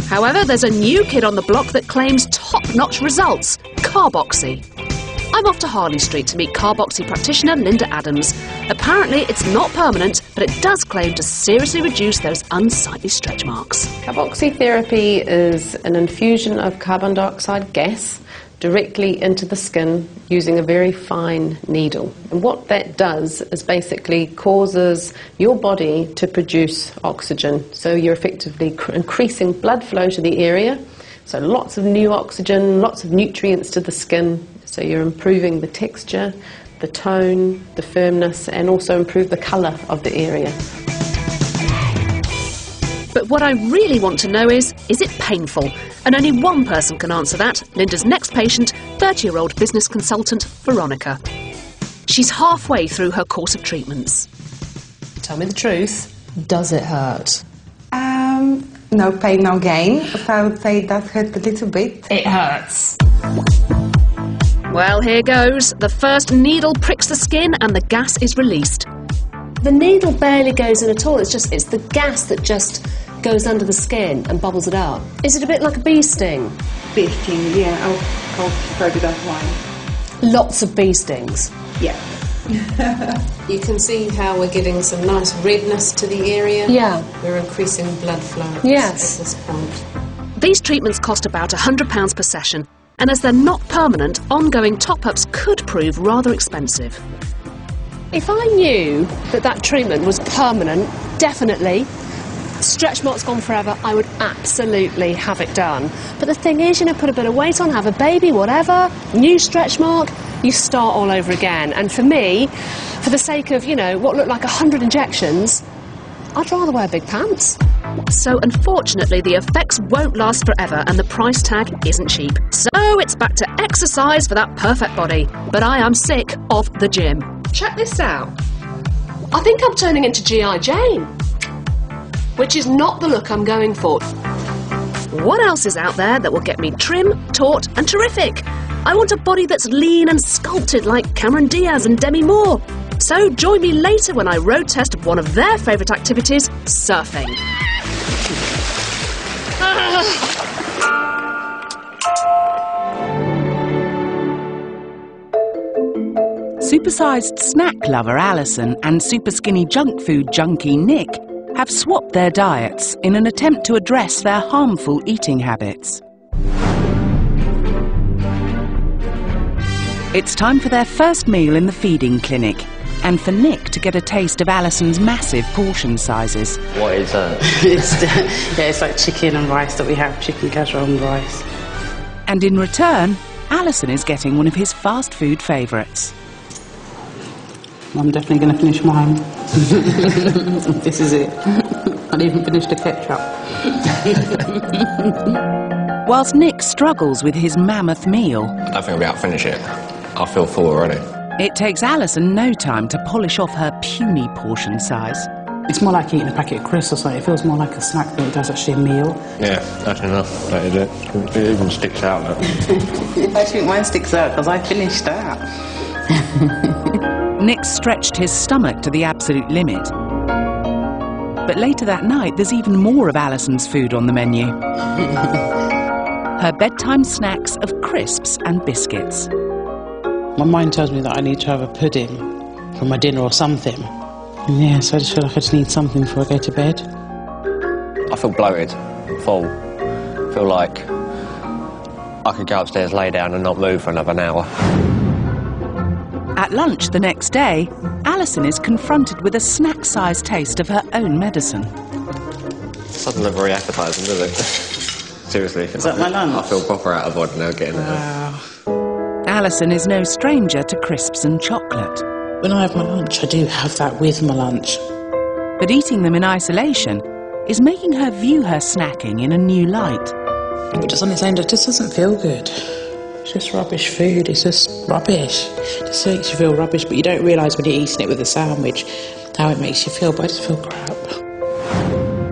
However, there's a new kid on the block that claims top-notch results, Carboxy. I'm off to Harley Street to meet Carboxy practitioner Linda Adams. Apparently, it's not permanent, but it does claim to seriously reduce those unsightly stretch marks. Carboxy therapy is an infusion of carbon dioxide gas directly into the skin using a very fine needle. And what that does is basically causes your body to produce oxygen. So you're effectively increasing blood flow to the area. So lots of new oxygen, lots of nutrients to the skin. So you're improving the texture, the tone, the firmness, and also improve the colour of the area. But what I really want to know is it painful? And only one person can answer that, Linda's next patient, 30-year-old business consultant, Veronica. She's halfway through her course of treatments. Tell me the truth, does it hurt? No pain, no gain. So I would say that hurt a little bit. It hurts. Well, here goes. The first needle pricks the skin and the gas is released. The needle barely goes in at all, it's the gas that just goes under the skin and bubbles it up. Is it a bit like a bee sting? Bee sting, yeah, I'll describe it that way. Lots of bee stings? Yeah. You can see how we're getting some nice redness to the area. Yeah. We're increasing blood flow at this point. These treatments cost about £100 per session, and as they're not permanent, ongoing top-ups could prove rather expensive. If I knew that treatment was permanent, definitely, stretch marks gone forever, I would absolutely have it done. But the thing is, put a bit of weight on, have a baby, whatever, new stretch mark, you start all over again. And for me, for the sake of, what looked like 100 injections, I'd rather wear big pants. So unfortunately, the effects won't last forever and the price tag isn't cheap. So it's back to exercise for that perfect body. But I am sick of the gym. Check this out. I think I'm turning into G.I. Jane, which is not the look I'm going for. What else is out there that will get me trim, taut and terrific? I want a body that's lean and sculpted like Cameron Diaz and Demi Moore. So join me later when I road test one of their favourite activities, surfing. Supersized snack lover Alison and Superskinny junk food junkie Nick have swapped their diets in an attempt to address their harmful eating habits. It's time for their first meal in the feeding clinic, and for Nick to get a taste of Alison's massive portion sizes. What is that? It's like chicken and rice that we have, chicken casserole and rice. And in return, Alison is getting one of his fast food favourites. I'm definitely going to finish mine. This is it. I'd even finished the ketchup. Whilst Nick struggles with his mammoth meal, I don't think I'll be able to finish it. I feel full already. it takes Alison no time to polish off her puny portion size. It's more like eating a packet of crisps or something. It feels more like a snack than it does actually a meal. Yeah, that's enough. That is it. It even sticks out. Look. I think mine sticks out because I finished that. Nick stretched his stomach to the absolute limit. But later that night, there's even more of Alison's food on the menu. Her bedtime snacks of crisps and biscuits. My mind tells me that I need to have a pudding for my dinner or something. And yeah, so I just feel like I just need something before I go to bed. I feel bloated, full. I feel like I could go upstairs, lay down and not move for another hour. At lunch the next day, Alison is confronted with a snack-sized taste of her own medicine. It doesn't look very appetising, does it? Seriously. Is that my lunch? I feel proper out of body now getting there. Wow. Alison is no stranger to crisps and chocolate. When I have my lunch, I do have that with my lunch. But eating them in isolation is making her view her snacking in a new light. But just on its own, it just doesn't feel good. It's just rubbish food, it's just rubbish. It just makes you feel rubbish, but you don't realise when you're eating it with a sandwich how it makes you feel, but I just feel crap.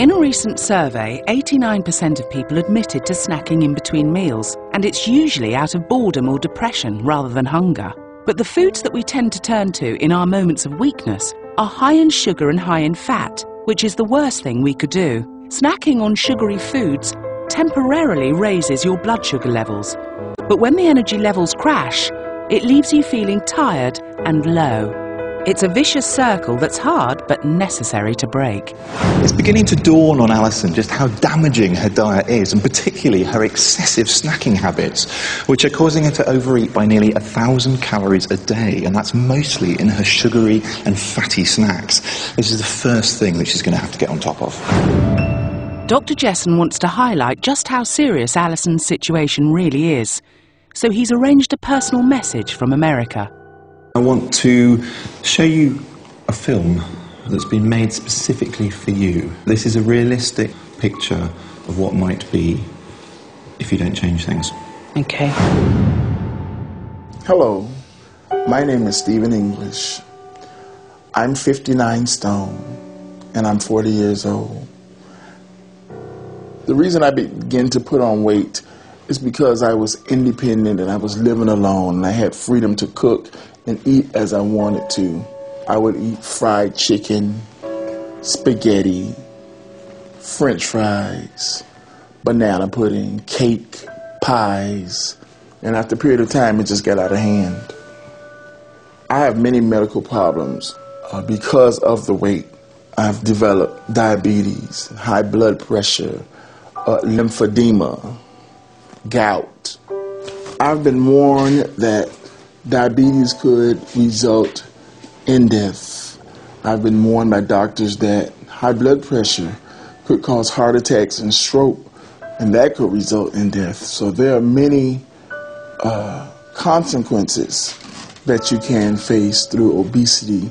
In a recent survey, 89% of people admitted to snacking in between meals, and it's usually out of boredom or depression rather than hunger. But the foods that we tend to turn to in our moments of weakness are high in sugar and high in fat, which is the worst thing we could do. Snacking on sugary foods temporarily raises your blood sugar levels. But when the energy levels crash, it leaves you feeling tired and low. It's a vicious circle that's hard but necessary to break. It's beginning to dawn on Alison just how damaging her diet is, and particularly her excessive snacking habits, which are causing her to overeat by nearly 1,000 calories a day, and that's mostly in her sugary and fatty snacks. This is the first thing that she's going to have to get on top of. Dr. Jessen wants to highlight just how serious Alison's situation really is, so he's arranged a personal message from America. I want to show you a film that's been made specifically for you. This is a realistic picture of what might be if you don't change things. Okay. Hello, my name is Stephen English. I'm 59 stone and I'm 40 years old. The reason I began to put on weight is because I was independent and I was living alone and I had freedom to cook and eat as I wanted to. I would eat fried chicken, spaghetti, French fries, banana pudding, cake, pies, and after a period of time it just got out of hand. I have many medical problems because of the weight. I've developed diabetes, high blood pressure, lymphedema, gout. I've been warned that diabetes could result in death. I've been warned by doctors that high blood pressure could cause heart attacks and stroke, and that could result in death. So there are many consequences that you can face through obesity.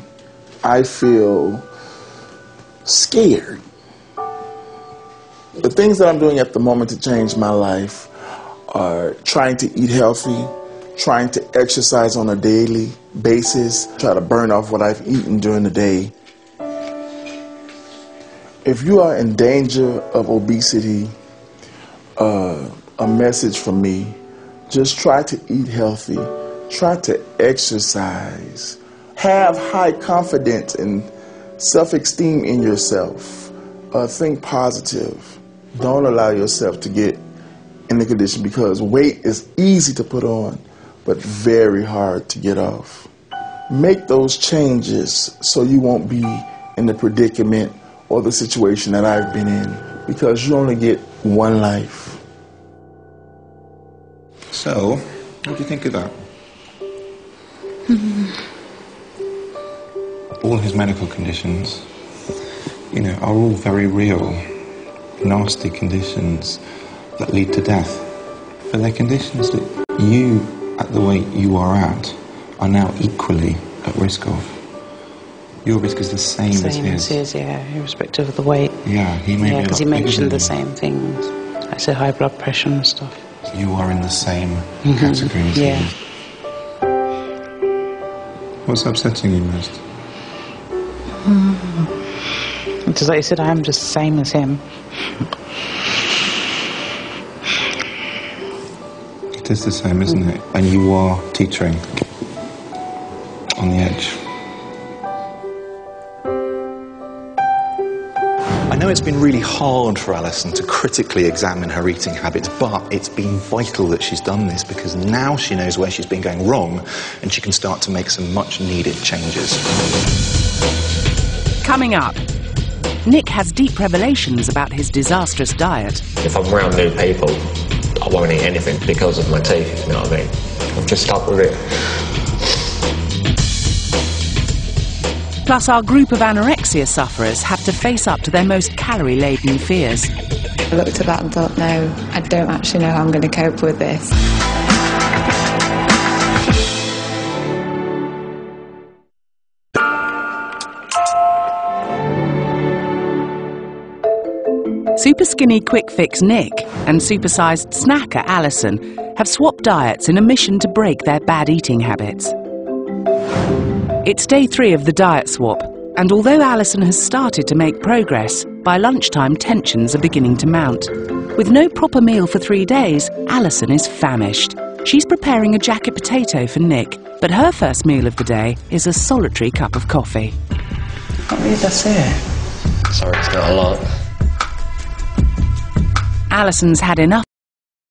I feel scared. The things that I'm doing at the moment to change my life are trying to eat healthy, trying to exercise on a daily basis, try to burn off what I've eaten during the day. If you are in danger of obesity, a message from me, just try to eat healthy, try to exercise, have high confidence and self-esteem in yourself, think positive. Don't allow yourself to get in the condition, because weight is easy to put on but very hard to get off. Make those changes so you won't be in the predicament or the situation that I've been in, because you only get one life. So, what do you think of that? All his medical conditions, are all very real, nasty conditions that lead to death. But they're conditions that you, at the weight you are at, are now equally at risk of. Your risk is the same as his. Yeah, irrespective of the weight. Yeah, he may be because he mentioned the same things. I said high blood pressure and stuff. You are in the same category as him. What's upsetting you most? Just like you said, I am just the same as him. It is the same, isn't it? And you are teetering on the edge. I know it's been really hard for Alison to critically examine her eating habits, but it's been vital that she's done this, because now she knows where she's been going wrong and she can start to make some much needed changes. Coming up, Nick has deep revelations about his disastrous diet. If I'm around new people, I won't eat anything because of my teeth, you know what I mean? I'm just stuck with it. Plus, our group of anorexia sufferers have to face up to their most calorie-laden fears. I looked at that and thought, no, I don't actually know how I'm going to cope with this. Superskinny quick fix Nick and supersized snacker Alison have swapped diets in a mission to break their bad eating habits. It's day 3 of the diet swap, and although Alison has started to make progress, by lunchtime tensions are beginning to mount. With no proper meal for 3 days, Alison is famished. She's preparing a jacket potato for Nick, but her first meal of the day is a solitary cup of coffee. What did I say? Sorry, it's not a lot. Alison's had enough